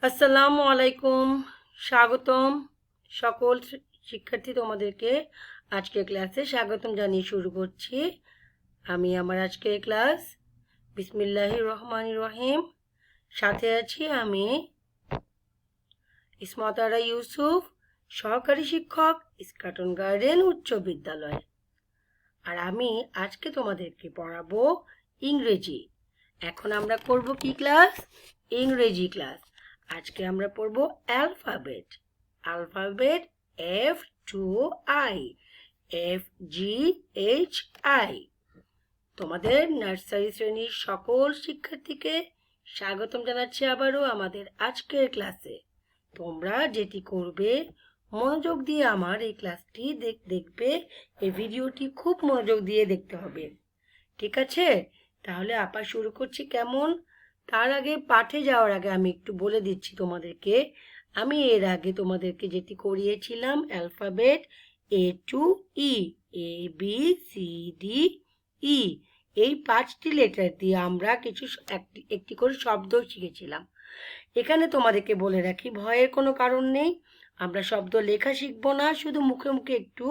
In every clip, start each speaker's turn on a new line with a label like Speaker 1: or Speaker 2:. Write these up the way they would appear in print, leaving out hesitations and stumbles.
Speaker 1: আসসালামু আলাইকুম, স্বাগতম সকল শিক্ষার্থী। তোমাদেরকে আজকের ক্লাসে স্বাগতম জানিয়ে শুরু করছি। আমি আমার আজকের ক্লাস বিসমিল্লাহির রহমানির রহিম। সাথে আছি আমি ইসমত আরা ইউসুফ, সহকারী শিক্ষক, ইস্কাটন গার্ডেন উচ্চ বিদ্যালয়। আর আমি আজকে তোমাদেরকে পড়াবো ইংরেজি। এখন আমরা করব কি ক্লাস? ইংরেজি ক্লাস। আজকে আমরা পড়ব অ্যালফাবেট। Alphabet FGHI। তোমাদের নার্সারি শ্রেণীর সকল শিক্ষার্থীকে স্বাগতম জানাচ্ছি আবারও আমাদের আজকের ক্লাসে। তোমরা যেটি করবে, মনোযোগ দিয়ে আমার এই ক্লাসটি দেখবে। এই ভিডিওটি খুব মনোযোগ দিয়ে দেখতে হবে, ঠিক আছে? তাহলে আপা শুরু করছি কেমন? তার আগে পাঠে যাওয়ার আগে আমি একটু বলে দিচ্ছি তোমাদেরকে। আমি এর আগে তোমাদেরকে যেটি করিয়েছিলাম, alphabet A to E, ABCDE, এই 5টি লেটার দিয়ে আমরা একটি করে শব্দ শিখেছিলাম। এখানে তোমাদেরকে বলে রাখি, ভয়ের কোনো কারণ নেই। আমরা শব্দ লেখা শিখবো না, শুধু মুখে মুখে একটু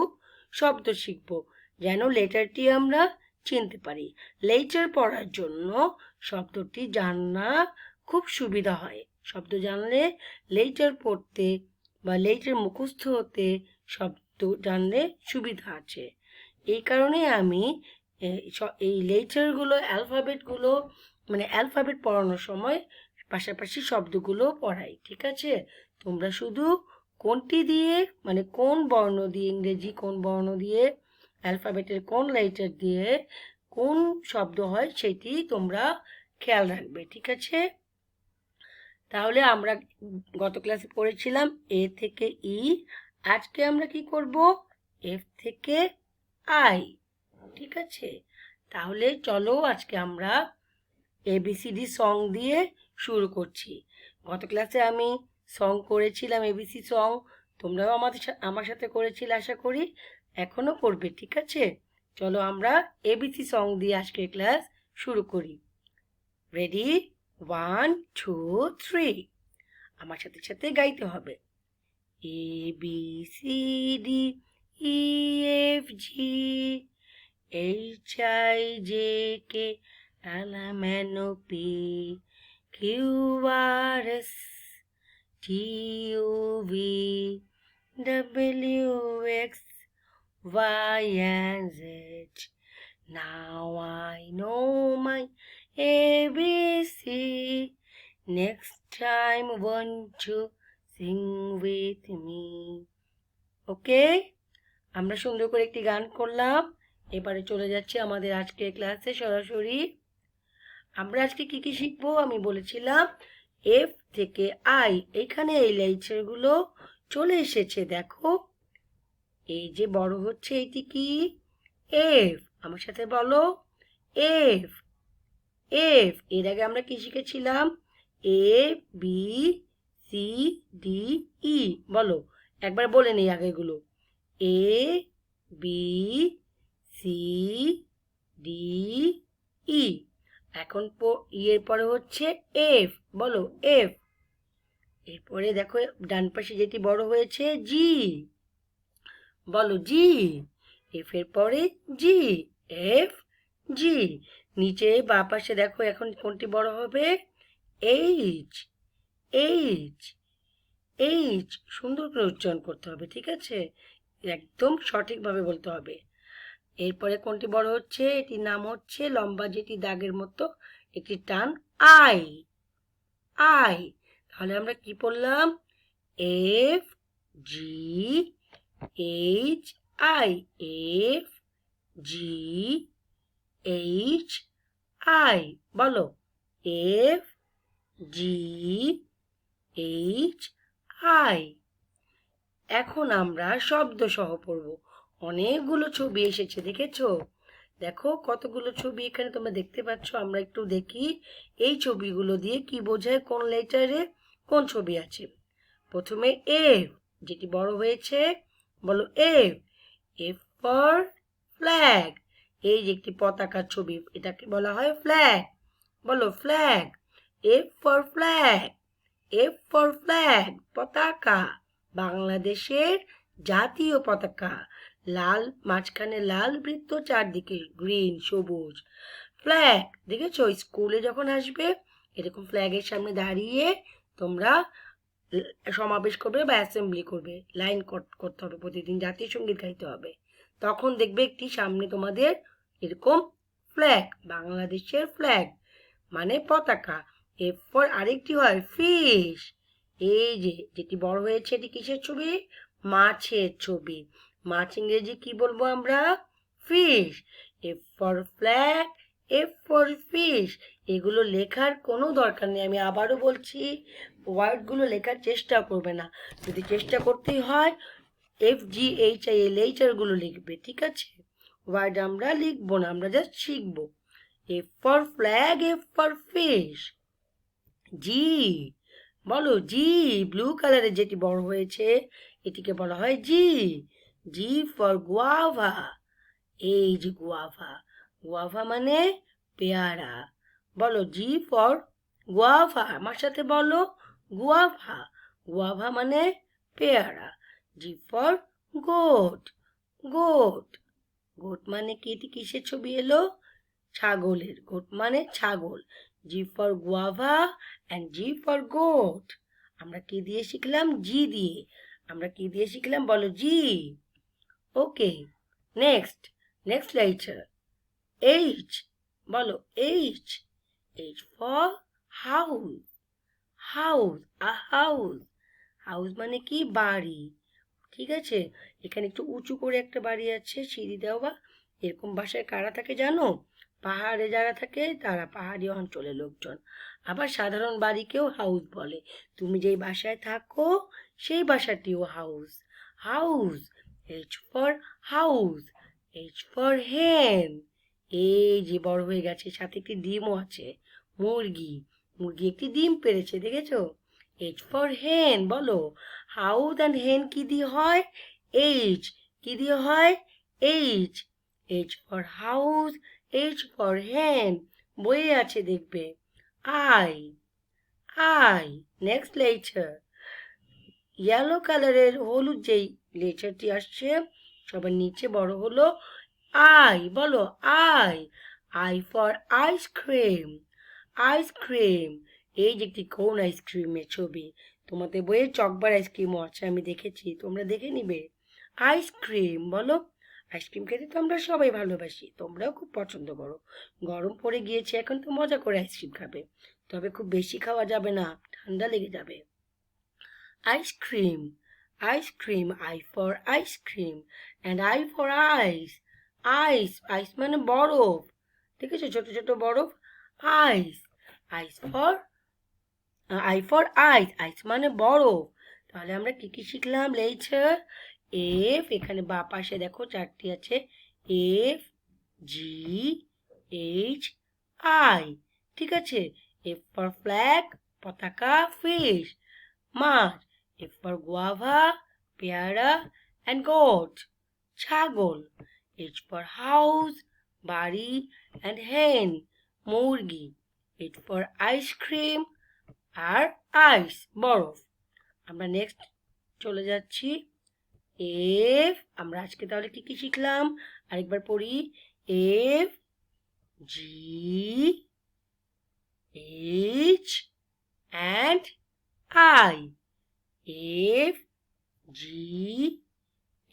Speaker 1: শব্দ শিখবো, যেন লেটারটি আমরা চিনতে পারি। লেটার পড়ার জন্য শব্দটি জানা খুব সুবিধা হয়। শব্দ জানলে লেটার পড়তে বা লেটার মুখস্থ হতে শব্দ জানলে সুবিধা আছে। এই কারণে আমি এই লেটারগুলো, অ্যালফাবেটগুলো, মানে অ্যালফাবেট পড়ানোর সময় পাশাপাশি শব্দগুলো পড়াই, ঠিক আছে? তোমরা শুধু কোনটি দিয়ে, মানে কোন বর্ণ দিয়ে, ইংরেজি কোন বর্ণ দিয়ে, অ্যালফাবেটের কোন লেটার দিয়ে কোন শব্দ হয় সেটি তোমরা খেয়াল রাখবে, ঠিক আছে? তাহলে আমরা গত ক্লাসে পড়েছিলাম A থেকে E। আজকে আমরা কি করব? F থেকে I, ঠিক আছে? তাহলে চলো আজকে আমরা ABCD সং দিয়ে শুরু করছি। গত ক্লাসে আমি সং করেছিলাম, ABC সং। তোমরাও আমার সাথে করেছিলে আশা করি, এখনো করবে, ঠিক আছে? চলো আমরা ABC সং দিয়ে আজকের ক্লাস শুরু করি। রেডি? 1 2 3। আমার সাথে সাথে গাইতে হবে। ABCDEFG HIJK LMNOP QRS TUV WX Y and Z. Now I know my ABC. Next time want to sing with me. ওকে, আমরা সুন্দর করে একটি গান করলাম। এবারে চলে যাচ্ছি আমাদের আজকের ক্লাসে সরাসরি। আমরা আজকে কি কি শিখবো? আমি বলেছিলাম F থেকে I। এখানে এই লেটারগুলো চলে এসেছে, দেখো। এই যে বড় হচ্ছে, এটি কি? F। আমার সাথে বলো, F। F এর আগে আমরা কি শিখেছিলাম? ABCDE। বলো, একবার বলে নেই আগেগুলো। ABCDE। এখন এর পরে হচ্ছে F। বলো, F। এরপরে দেখো ডান পাশে যেটি বড় হয়েছে, G। বলো, G। F এর পরে G, F G। নিচে বা পাশে দেখো এখন কোনটি বড় হবে? H, H, H। সুন্দর করে উচ্চারণ করতে হবে, ঠিক আছে? একদম সঠিকভাবে বলতে হবে। এরপরে কোনটি বড় হচ্ছে? এটির নাম হচ্ছে লম্বা যেটি দাগের মতো একটি টান, I, I। তাহলে আমরা কি পড়লাম? F G H I, F G H I। বলো, F G H I। এখন আমরা শব্দ সহ পড়ব। অনেকগুলো ছবি এসেছে, দেখেছো? দেখো কতগুলো ছবি এখানে তোমরা দেখতে পাচ্ছ। আমরা একটু দেখি এই ছবিগুলো দিয়ে কি বোঝায়, কোন লেটারে কোন ছবি আছে। প্রথমে F, যেটি বড় হয়েছে। বলো, F। F for flag. এই যে একটি পতাকার ছবি, এটাকে বলা হয় ফ্ল্যাগ। বলো, flag. F for flag. F for flag, পতাকা, বাংলাদেশের জাতীয় পতাকা। লাল, মাঝখানে লাল বৃত্ত, চারদিকে গ্রিন, সবুজ। ফ্ল্যাগ, দেখেছো স্কুলে যখন আসবে এরকম ফ্ল্যাগের সামনে দাঁড়িয়ে তোমরা সমাবেশ করবে বা অ্যাসেম্বলি করবে, লাইন করতে হবে, প্রতিদিন জাতীয় সঙ্গীত গাইতে হবে। তখন দেখবে একটি সামনে তোমাদের এরকম ফ্ল্যাগ, বাংলাদেশের ফ্ল্যাগ মানে পতাকা। এরপর আরেকটি হয় ফিশ, এই যে যেটি বড় হয়েছে এটি কিসের ছবি? মাছের ছবি। মাছ ইংরেজি কি বলবো আমরা? Fish. F for flag, F for fish. এগুলো লেখার কোনো দরকার নেই, আমি আবারও বলছি ওয়ার্ডগুলো লেখার চেষ্টা করবে না, যদি চেষ্টা করতেই হয় FGHIL গুলো লিখবে, ঠিক আছে? ওয়ার্ড আমরা লিখবো না, আমরা জাস্ট শিখবো। F for flag, F for fish. G, বলো জি, ব্লু কালারের যেটি বড় হয়েছে এটিকে বলা হয় জি। জি ফর গুয়াভা, এই যে গুয়াভা, গুয়াভা মানে পেয়ারা। বলো জি ফর গুয়াভা, আমার সাথে বলো গুয়াভা, গুয়াভা মানে পেয়ারা। G for goat, goat, goat মানে কি? এটি কিসের ছবি এলো? ছাগলের, গোট মানে ছাগল। G for guava and G for goat. আমরা কি দিয়ে শিখলাম? জি দিয়ে। আমরা কি দিয়ে শিখলাম? বলো জি। ওকে, নেক্সট, নেক্সট লেটার এইচ। বলো H. H for house, house, a house. House মানে কি? বাড়ি, ঠিক আছে? এখানে একটু উঁচু করে একটা বাড়ি আছে, সিঁড়ি দেওয়া। এরকম বাসায় কারা থাকে জানো? পাহাড়ে যারা থাকে তারা, পাহাড়ি অঞ্চলের লোকজন। আবার সাধারণ বাড়িকেও হাউস বলে। তুমি যেই বাসায় থাকো সেই বাসাটিও house. House. H for house. H for hen, এই যে বড় হয়ে গেছে, সাথে একটি ডিমও আছে। মুরগি, মুরগি একটি ডিম পেড়েছে, দেখেছো? এইচ ফর হেন। বলো হাউস অ্যান্ড হেন কি দিয়ে হয়? এইচ। কি দিয়ে হয়? H. H for house, H for হেন, বইয়ে আছে দেখবে। I, I. Next letter, yellow কালারের হলুদ যেই লেটারটি আসছে সবার নিচে বড় হলো আই। বলো I. I for ice cream, ice cream, এই যে একটি কোন আইসক্রিমের ছবি। তোমাদের বইয়ে চকবার আইসক্রিমও আছে, আমি দেখেছি, তোমরা দেখে নিবে। আইসক্রিম, বলো আইসক্রিম খেতে তো আমরা সবাই ভালোবাসি, তোমরাও খুব পছন্দ করো। গরম পড়ে গিয়েছে, এখন তো মজা করে আইসক্রিম খাবে, তবে খুব বেশি খাওয়া যাবে না, ঠান্ডা লেগে যাবে। Ice cream, ice cream, I for ice cream and I for ice. Ice, ice মানে বরফ, দেখেছো ছোট ছোট বরফ। Ice, ice for, I for ice, ice মানে বরফ। তাহলে আমরা কি কি শিখলাম? লেটার এফ, এখানে বা পাশে দেখো চারটি আছে, এফ জি এইচ আই, ঠিক আছে? এফ ফর ফ্ল্যাগ, পতাকা, ফিশ, মাছ। এফ ফর গুয়াভা, পেয়ারা অ্যান্ড গোট, ছাগল। এইচ ফর হাউস, বাড়ি অ্যান্ড হেন, মুরগি। এইচ ফর আইসক্রিম, আর আইস বরফ। আমরা নেক্সট চলে যাচ্ছি এফ। আমরা আজকে তাহলে কি কি শিখলাম আরেকবার পড়ি। F G H and I. F G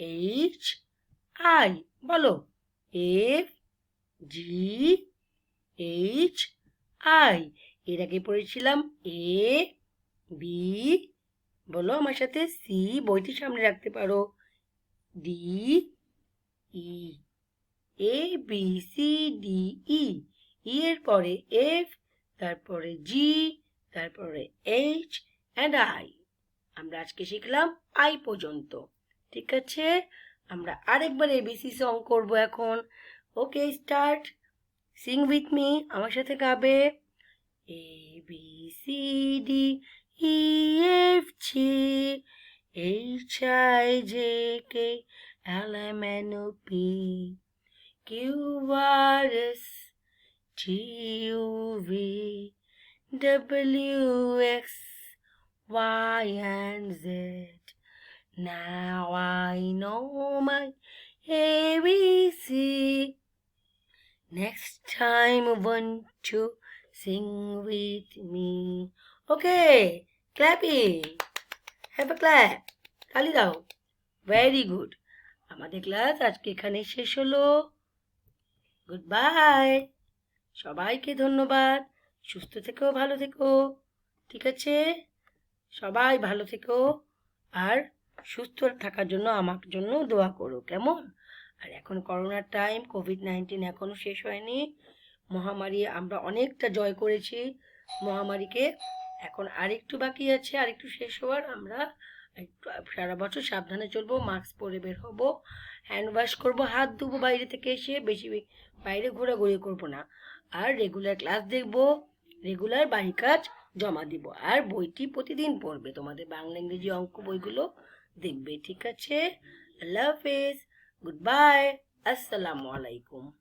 Speaker 1: H I, বলো এফ জি এইচ আই। এর আগে পড়েছিলাম এ বি, বলো আমার সাথে সি, বইটি সামনে রাখতে পারো। ডি ই, এ বি সি ডি ই। ই এর পরে এফ, তারপরে জি, তারপরে এইচ অ্যান্ড আই। আমরা আজকে শিখলাম আই পর্যন্ত, ঠিক আছে? আমরা আরেকবার এবিসি সং করবো এখন। Okay, start. Sing with me, আমার সাথে গাবে। A B C D E F G H I J K L M N O P Q R S T U V W X Y and Z. Now I know my ABC. Next time want to sing with me. Okay, clapping. Have a clap. তালি দাও। Very good. আমাদের class আজকে এখানে শেষ হলো। Good bye. সবাইকে ধন্যবাদ। সুস্থ থেকো, ভালো থেকো। ঠিক আছে, সবাই ভালো থেকো আর সুস্থ থাকার জন্য আমার জন্য দোয়া করো, কেমন? আর এখন করোনার টাইম, কোভিড-19 এখনো শেষ হয়নি। মহামারী আমরা অনেকটা জয় করেছি মহামারীকে। এখন আরেকটু বাকি আছে, আরেকটু শেষ হওয়ার। আমরা একটু সারা বছর সাবধানে চলবো, মাস্ক পরে বের হবো, হ্যান্ড ওয়াশ করবো, হাত ধুবো বাইরে থেকে এসে, বেশি বাইরে ঘোরাঘুরি করবো না। আর রেগুলার ক্লাস দেখবো, রেগুলার বাড়ি কাজ জমা দিব। আর বইটি প্রতিদিন পড়বে, তোমাদের বাংলা ইংরেজি অঙ্ক বইগুলো দেখবে। ঠিক আছে, আল্লাহ হাফেজ, গুড বাই, আসসালামু আলাইকুম।